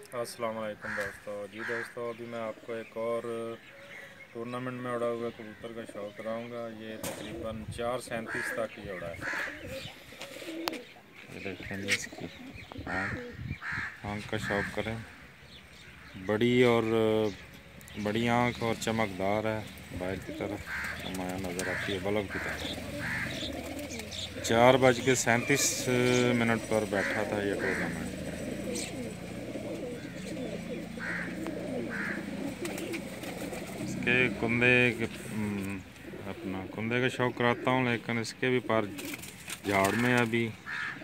अस्सलाम वालेकुम दोस्तों। जी दोस्तों, अभी मैं आपको एक और टूर्नामेंट में उड़ा हुआ कबूतर का शौक़ कराऊंगा। ये तकरीबन 437 तक ये उड़ा है। ये देखें जी, इसकी आँख का शौक़ करें। बड़ी आँख और चमकदार है, बाहर की तरफ नुमाया नज़र आती है, बल्ब की तरफ। 4:37 पर बैठा था ये टूर्नामेंट। इसके अपना कुंदे का शौक़ कराता हूँ, लेकिन इसके भी पर झाड़ में अभी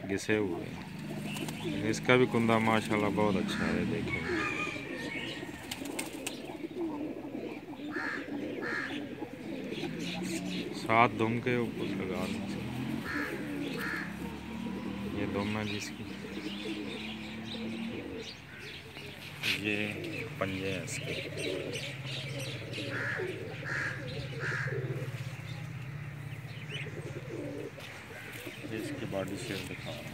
घिसे हुए हैं। इसका भी कुंदा माशाल्लाह बहुत अच्छा है, देखें। 7 दुम के ऊपर लगा लें। ये दुम है जिसकी, ये पंजे हैं इसके। ये इसकी बॉडी शेप दिखा रहा हूँ।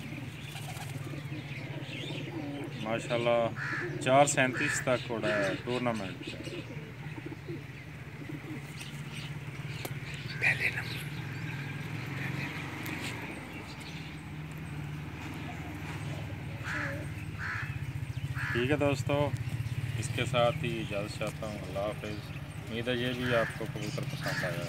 माशाल्लाह 437 तक उड़ा है टूर्नामेंट पे। ठीक है दोस्तों, इसके साथ ही इजाज़त चाहता हूँ। अल्लाह हाफ़िज़। उम्मीद है ये भी आपको कबूतर पसंद आया।